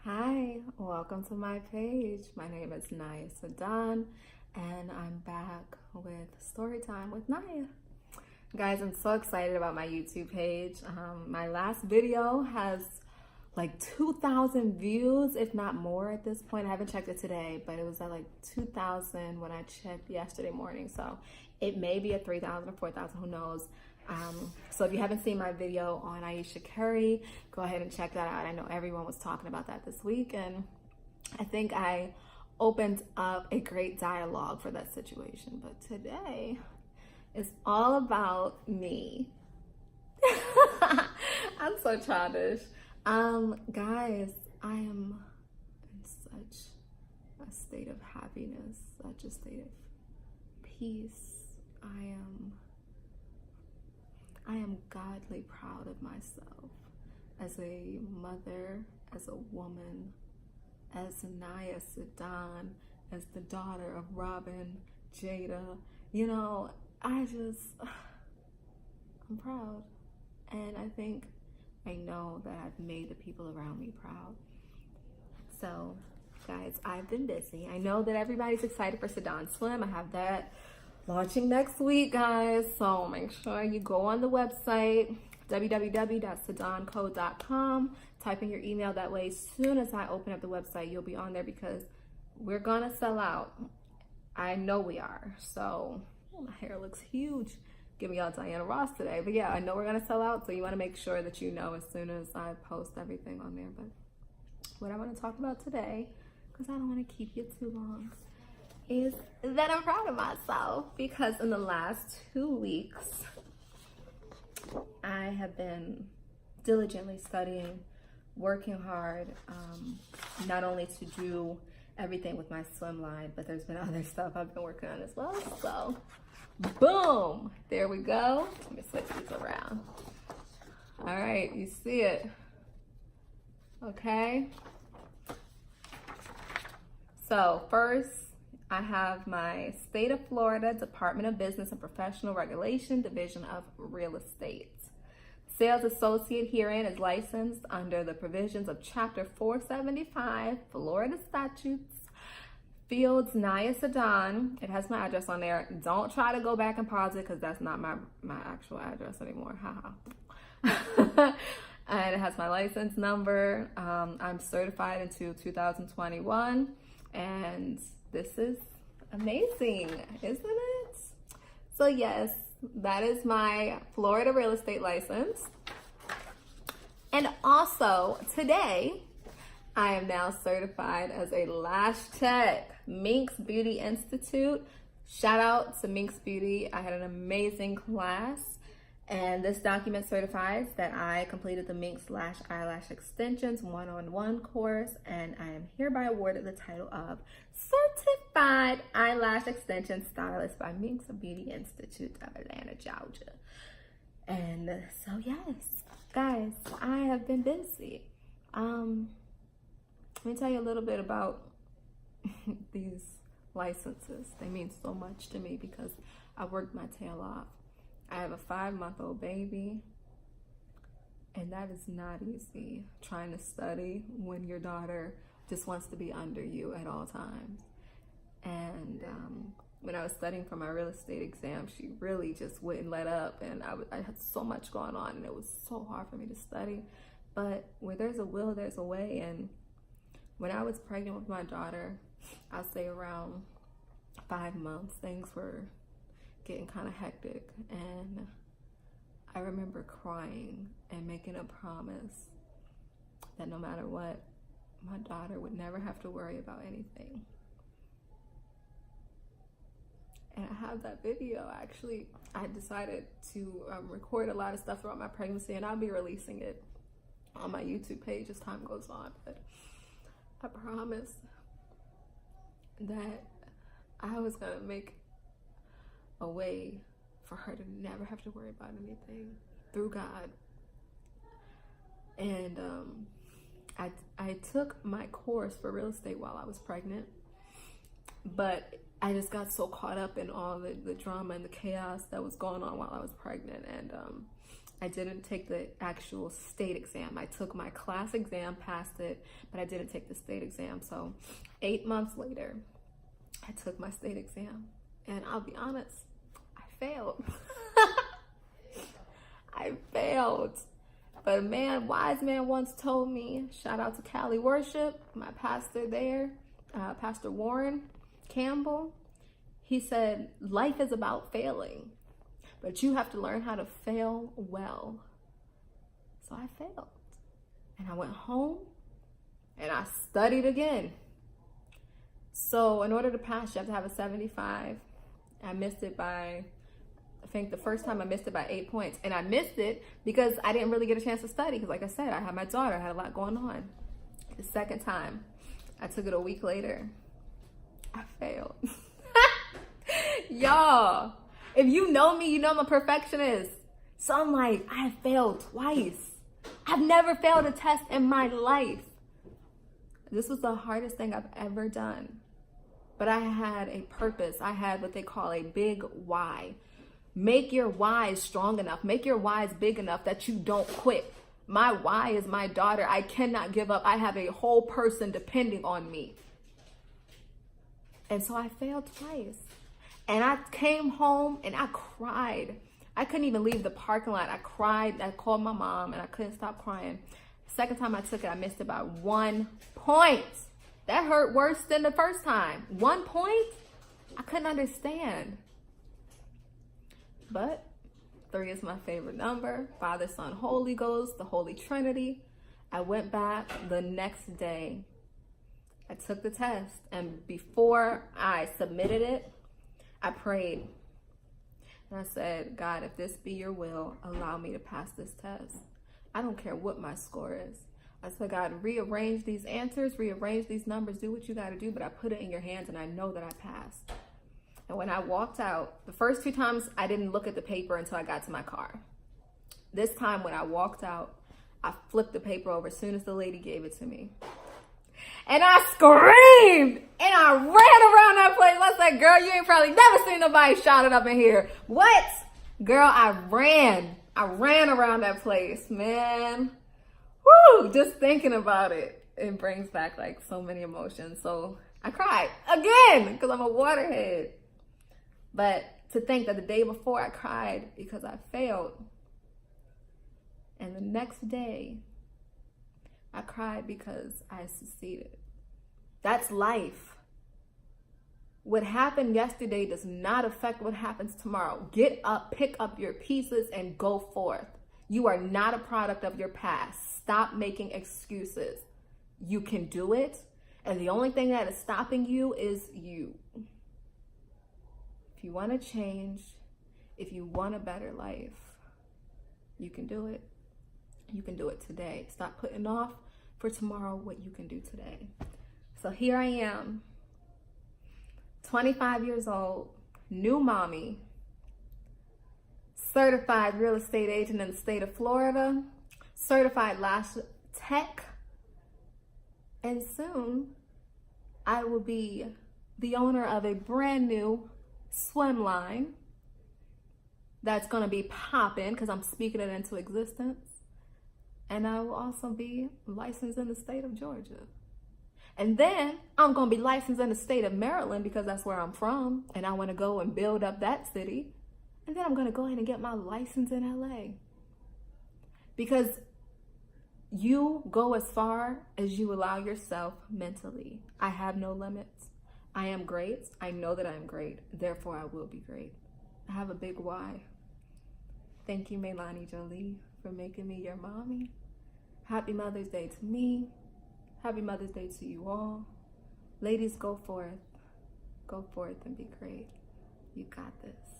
Hi, welcome to my page. My name is Naya Sadan, and I'm back with story time with Naya. Guys, I'm so excited about my YouTube page. My last video has like 2,000 views, if not more at this point. I haven't checked it today, but it was at like 2,000 when I checked yesterday morning. So it may be at 3,000 or 4,000, who knows. So if you haven't seen my video on Ayesha Curry, go ahead and check that out. I know everyone was talking about that this week, and I think I opened up a great dialogue for that situation. But today is all about me. I'm so childish. Guys, I am in such a state of happiness, such a state of peace. I am godly proud of myself as a mother, as a woman, as Naya Sadan, as the daughter of Robin, Jada. You know, I'm proud. And I know that I've made the people around me proud. So, guys, I've been busy. I know that everybody's excited for Sadan Slim. I have that launching next week, guys. So make sure you go on the website, www.sadanco.com. Type in your email. That way, as soon as I open up the website, you'll be on there because we're gonna sell out. I know we are. So, my hair looks huge. Giving y'all Diana Ross today. But yeah, I know we're gonna sell out. So you wanna make sure that you know as soon as I post everything on there. But what I wanna talk about today, because I don't wanna keep you too long, is that I'm proud of myself because in the last 2 weeks, I have been diligently studying, working hard, not only to do everything with my swim line, but there's been other stuff I've been working on as well. So, boom, there we go. Let me switch these around. All right, you see it. Okay. So first, I have my State of Florida Department of Business and Professional Regulation, Division of Real Estate. Sales associate herein is licensed under the provisions of Chapter 475, Florida Statutes, Fields Naya Sadan. It has my address on there. Don't try to go back and pause it because that's not my actual address anymore. Haha. And it has my license number. I'm certified until 2021. And this is amazing, isn't it? So yes, that is my Florida real estate license. And also today, I am now certified as a lash tech, Minx Beauty Institute. Shout out to Minx Beauty. I had an amazing class. And this document certifies that I completed the Minx Lash Eyelash Extensions 1-on-1 course, and I am hereby awarded the title of Certified Eyelash Extension Stylist by Minx Beauty Institute of Atlanta, Georgia. And so yes, guys, I have been busy. Let me tell you a little bit about these licenses. They mean so much to me because I worked my tail off. I have a 5-month-old baby, and that is not easy, trying to study when your daughter just wants to be under you at all times. And when I was studying for my real estate exam, she really just wouldn't let up, and I had so much going on, and it was so hard for me to study. But where there's a will, there's a way. And when I was pregnant with my daughter, I'll say around 5 months, things were getting kind of hectic, and I remember crying and making a promise that no matter what, my daughter would never have to worry about anything. And I have that video. Actually, I decided to record a lot of stuff throughout my pregnancy, and I'll be releasing it on my YouTube page as time goes on. But I promised that I was gonna make a way for her to never have to worry about anything through God. And I took my course for real estate while I was pregnant, but I just got so caught up in all the drama and the chaos that was going on while I was pregnant, and I didn't take the actual state exam. I took my class exam, passed it, but I didn't take the state exam. So 8 months later, I took my state exam. And I'll be honest, I failed. I failed. But a man, wise man once told me, shout out to Cali Worship, my pastor there, Pastor Warren Campbell. He said, life is about failing, but you have to learn how to fail well. So I failed. And I went home and I studied again. So in order to pass, you have to have a 75. I missed it by, I think the first time I missed it by 8 points. And I missed it because I didn't really get a chance to study. Because like I said, I had my daughter, I had a lot going on. The second time, I took it a week later. I failed. Y'all, if you know me, you know I'm a perfectionist. So I'm like, I have failed twice. I've never failed a test in my life. This was the hardest thing I've ever done. But I had a purpose. I had what they call a big why. Make your whys strong enough. Make your whys big enough that you don't quit. My why is my daughter. I cannot give up. I have a whole person depending on me. And so I failed twice. And I came home and I cried. I couldn't even leave the parking lot. I cried. I called my mom and I couldn't stop crying. Second time I took it, I missed it by 1 point. That hurt worse than the first time. 1 point? I couldn't understand. But 3 is my favorite number. Father, Son, Holy Ghost, the Holy Trinity. I went back the next day. I took the test. And before I submitted it, I prayed. And I said, God, if this be your will, allow me to pass this test. I don't care what my score is. I said, God, rearrange these answers, rearrange these numbers, do what you got to do, but I put it in your hands and I know that I passed. And when I walked out, the first 2 times, I didn't look at the paper until I got to my car. This time when I walked out, I flipped the paper over as soon as the lady gave it to me. And I screamed and I ran around that place. I said, girl, you ain't probably never seen nobody shouting up in here. What? Girl, I ran around that place, man. Woo, just thinking about it, it brings back like so many emotions. So I cried again because I'm a waterhead. But to think that the day before I cried because I failed. And the next day, I cried because I succeeded. That's life. What happened yesterday does not affect what happens tomorrow. Get up, pick up your pieces, and go forth. You are not a product of your past. Stop making excuses. You can do it, and the only thing that is stopping you is you. If you want to change, if you want a better life, you can do it. You can do it today. Stop putting off for tomorrow what you can do today. So here I am, 25 years old, new mommy, certified real estate agent in the state of Florida, certified lash tech, and soon I will be the owner of a brand new swim line that's going to be popping because I'm speaking it into existence. And I will also be licensed in the state of Georgia. And then I'm going to be licensed in the state of Maryland because that's where I'm from. And I want to go and build up that city. And then I'm going to go ahead and get my license in LA. Because you go as far as you allow yourself mentally. I have no limits. I am great. I know that I am great. Therefore, I will be great. I have a big why. Thank you, Melanie Jolie, for making me your mommy. Happy Mother's Day to me. Happy Mother's Day to you all. Ladies, go forth. Go forth and be great. You got this.